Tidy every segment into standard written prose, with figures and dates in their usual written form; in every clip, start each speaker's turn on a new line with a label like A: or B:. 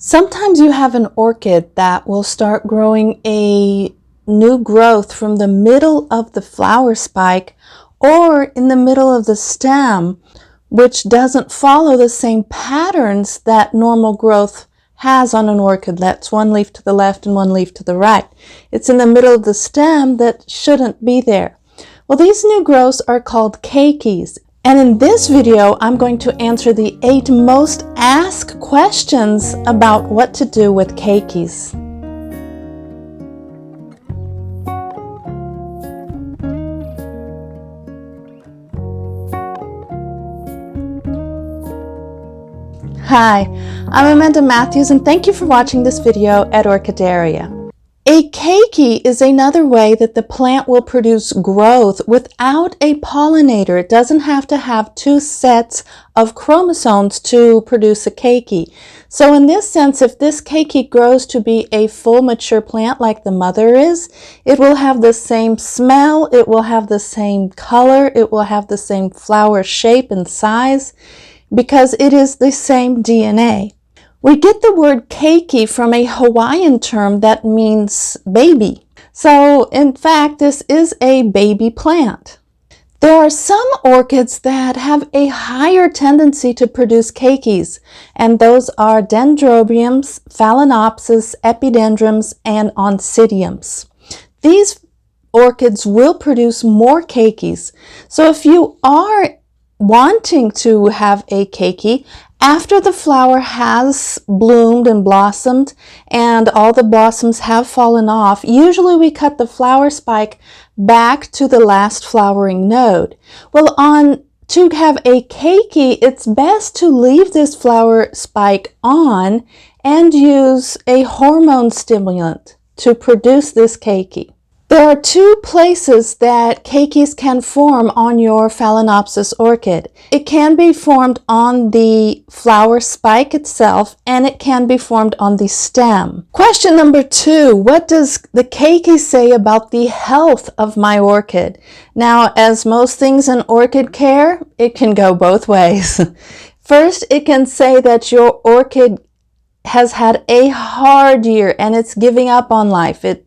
A: Sometimes you have an orchid that will start growing a new growth from the middle of the flower spike or in the middle of the stem, which doesn't follow the same patterns that normal growth has on an orchid. That's one leaf to the left and one leaf to the right. It's in the middle of the stem that shouldn't be there. Well, these new growths are called keikis. And in this video, I'm going to answer the 8 most asked questions about what to do with keikis. Hi, I'm Amanda Matthews and thank you for watching this video at Orchideria. A keiki is another way that the plant will produce growth without a pollinator. It doesn't have to have 2 sets of chromosomes to produce a keiki. So in this sense, if this keiki grows to be a full mature plant like the mother is, it will have the same smell, it will have the same color, it will have the same flower shape and size because it is the same DNA. We get the word keiki from a Hawaiian term that means baby. So in fact, this is a baby plant. There are some orchids that have a higher tendency to produce keikis, and those are dendrobiums, phalaenopsis, epidendrums, and oncidiums. These orchids will produce more keikis. So if you are wanting to have a keiki, after the flower has bloomed and blossomed and all the blossoms have fallen off, usually we cut the flower spike back to the last flowering node. Well, to have a keiki, it's best to leave this flower spike on and use a hormone stimulant to produce this keiki. There are 2 places that keikis can form on your phalaenopsis orchid. It can be formed on the flower spike itself, and it can be formed on the stem. Question number 2, what does the keiki say about the health of my orchid? Now, as most things in orchid care, it can go both ways. First, it can say that your orchid has had a hard year and it's giving up on life. It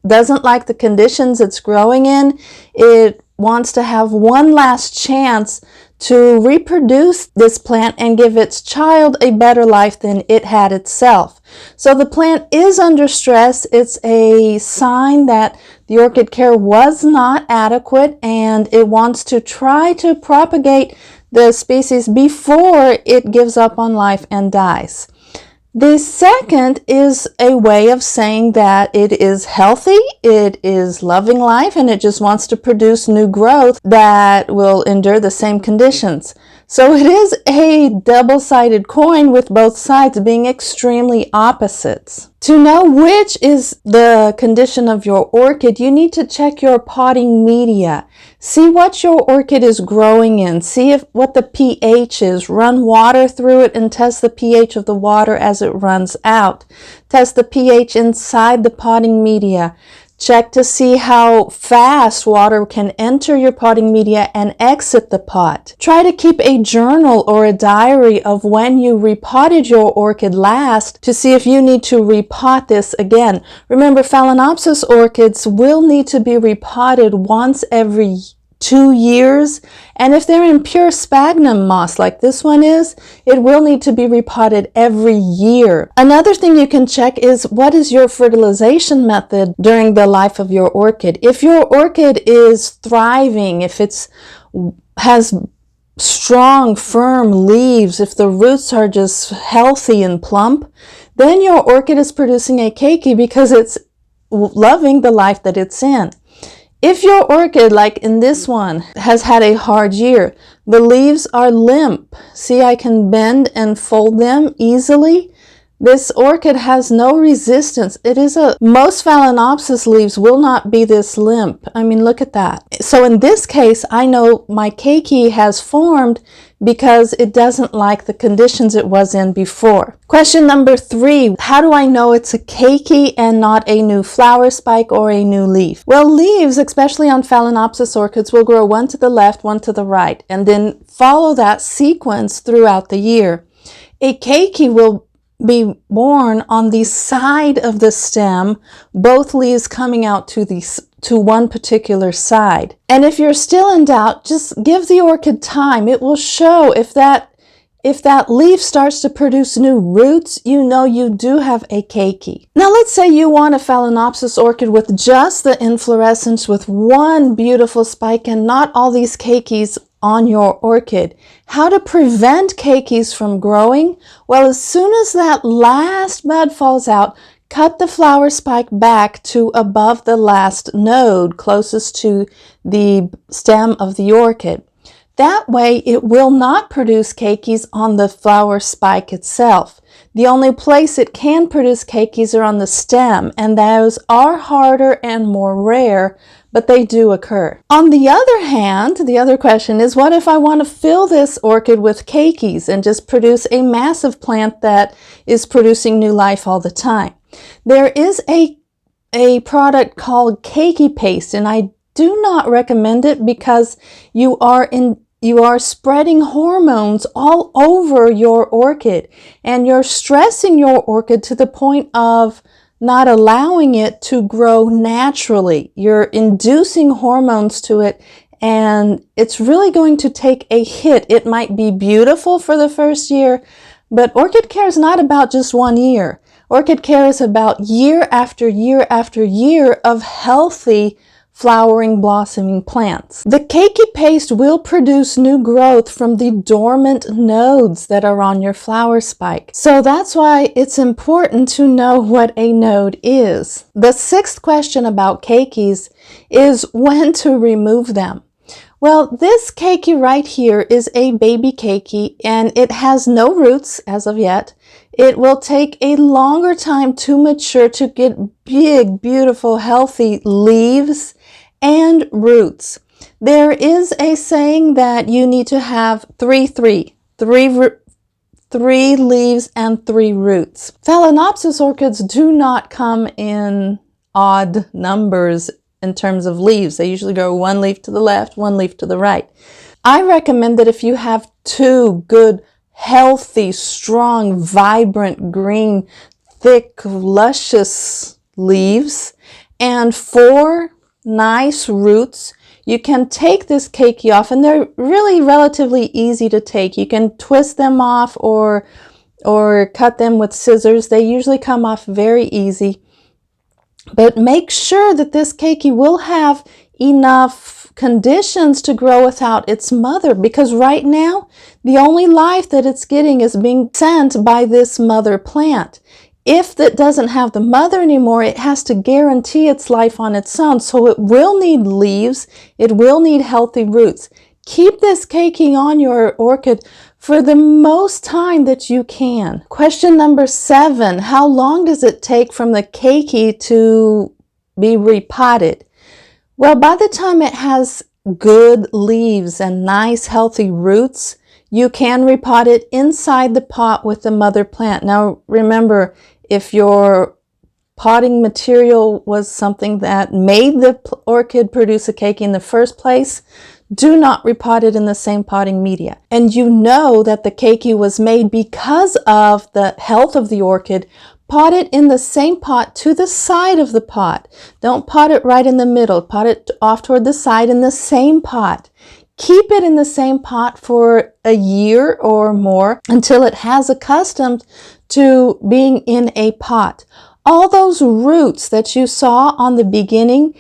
A: doesn't like the conditions it's growing in. It wants to have one last chance to reproduce this plant and give its child a better life than it had itself. So the plant is under stress. It's a sign that the orchid care was not adequate and it wants to try to propagate the species before it gives up on life and dies. The second is a way of saying that it is healthy, it is loving life, and it just wants to produce new growth that will endure the same conditions. So it is a double-sided coin with both sides being extremely opposites. To know which is the condition of your orchid, you need to check your potting media. See what your orchid is growing in. See what the pH is. Run water through it and test the pH of the water as it runs out. Test the pH inside the potting media. Check to see how fast water can enter your potting media and exit the pot. Try to keep a journal or a diary of when you repotted your orchid last to see if you need to repot this again. Remember, phalaenopsis orchids will need to be repotted once every 2 years, and if they're in pure sphagnum moss like this one is, it will need to be repotted every year. Another thing you can check is what is your fertilization method during the life of your orchid. If your orchid is thriving, if it has strong, firm leaves, if the roots are just healthy and plump, then your orchid is producing a keiki because it's loving the life that it's in. If your orchid, like in this one, has had a hard year, the leaves are limp. See, I can bend and fold them easily. This orchid has no resistance. Most phalaenopsis leaves will not be this limp. I mean, look at that. So in this case, I know my keiki has formed because it doesn't like the conditions it was in before. Question number 3, how do I know it's a keiki and not a new flower spike or a new leaf? Well, leaves, especially on phalaenopsis orchids, will grow one to the left, one to the right, and then follow that sequence throughout the year. A keiki will be born on the side of the stem, both leaves coming out to one particular side. And if you're still in doubt, just give the orchid time. It will show if that leaf starts to produce new roots, you know you do have a keiki. Now let's say you want a Phalaenopsis orchid with just the inflorescence with one beautiful spike and not all these keikis on your orchid. How to prevent keikis from growing? Well, as soon as that last bud falls out, cut the flower spike back to above the last node closest to the stem of the orchid. That way it will not produce keikis on the flower spike itself. The only place it can produce keikis are on the stem, and those are harder and more rare, but they do occur. On the other hand, the other question is, what if I want to fill this orchid with keikis and just produce a massive plant that is producing new life all the time? There is a product called Keiki paste, and I do not recommend it because you are spreading hormones all over your orchid, and you're stressing your orchid to the point of not allowing it to grow naturally. You're inducing hormones to it, and it's really going to take a hit. It might be beautiful for the first year, but orchid care is not about just 1 year. Orchid care is about year after year after year of healthy flowering, blossoming plants. The Keiki paste will produce new growth from the dormant nodes that are on your flower spike. So that's why it's important to know what a node is. The sixth question about keikis is when to remove them. Well, this keiki right here is a baby keiki, and it has no roots as of yet. It will take a longer time to mature to get big, beautiful, healthy leaves and roots. There is a saying that you need to have three leaves and 3 roots. Phalaenopsis orchids do not come in odd numbers in terms of leaves. They usually go 1 leaf to the left, 1 leaf to the right. I recommend that if you have 2 good, healthy, strong, vibrant, green, thick, luscious leaves and 4 nice roots, you can take this keiki off, and they're really relatively easy to take. You can twist them off or cut them with scissors. They usually come off very easy. But make sure that this keiki will have enough conditions to grow without its mother, because right now the only life that it's getting is being sent by this mother plant. If it doesn't have the mother anymore, it has to guarantee its life on its own. So it will need leaves. It will need healthy roots. Keep this keiki on your orchid for the most time that you can. Question number 7, how long does it take from the keiki to be repotted? Well, by the time it has good leaves and nice healthy roots, you can repot it inside the pot with the mother plant. Now remember, if your potting material was something that made the orchid produce a keiki in the first place, do not repot it in the same potting media. And you know that the keiki was made because of the health of the orchid, pot it in the same pot to the side of the pot. Don't pot it right in the middle. Pot it off toward the side in the same pot. Keep it in the same pot for a year or more until it has accustomed to being in a pot. All those roots that you saw on the beginning,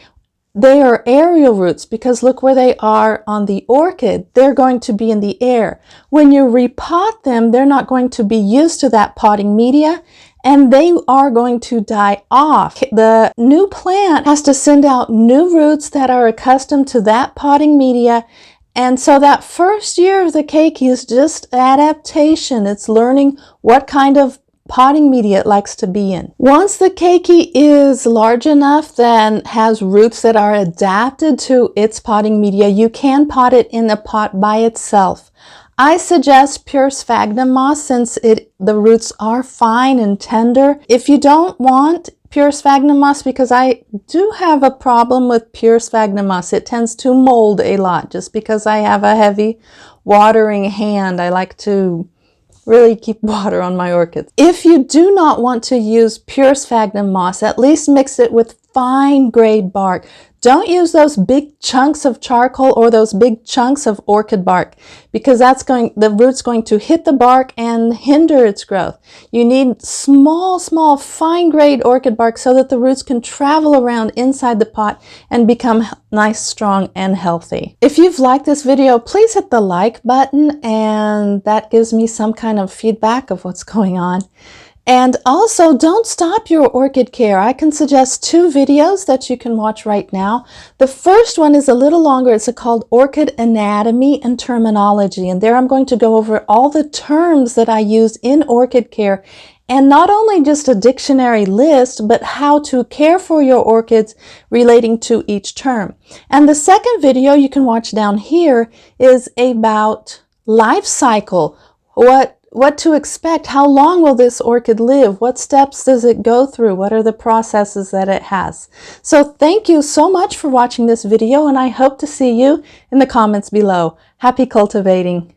A: they are aerial roots, because look where they are on the orchid. They're going to be in the air. When you repot them, they're not going to be used to that potting media, and they are going to die off. The new plant has to send out new roots that are accustomed to that potting media. And so that first year of the keiki is just adaptation. It's learning what kind of potting media it likes to be in. Once the keiki is large enough, then has roots that are adapted to its potting media, you can pot it in a pot by itself. I suggest pure sphagnum moss since the roots are fine and tender. If you don't want pure sphagnum moss, because I do have a problem with pure sphagnum moss, it tends to mold a lot just because I have a heavy watering hand. I like to really keep water on my orchids. If you do not want to use pure sphagnum moss, at least mix it with fine grade bark. Don't use those big chunks of charcoal or those big chunks of orchid bark, because the root's going to hit the bark and hinder its growth. You need small, fine grade orchid bark so that the roots can travel around inside the pot and become nice, strong, and healthy. If you've liked this video, please hit the like button, and that gives me some kind of feedback of what's going on. And also, don't stop your orchid care. I can suggest 2 videos that you can watch right now. The first one is a little longer. It's called Orchid Anatomy and Terminology. And there I'm going to go over all the terms that I use in orchid care. And not only just a dictionary list, but how to care for your orchids relating to each term. And the second video you can watch down here is about life cycle. What to expect? How long will this orchid live? What steps does it go through? What are the processes that it has? So thank you so much for watching this video, and I hope to see you in the comments below. Happy cultivating!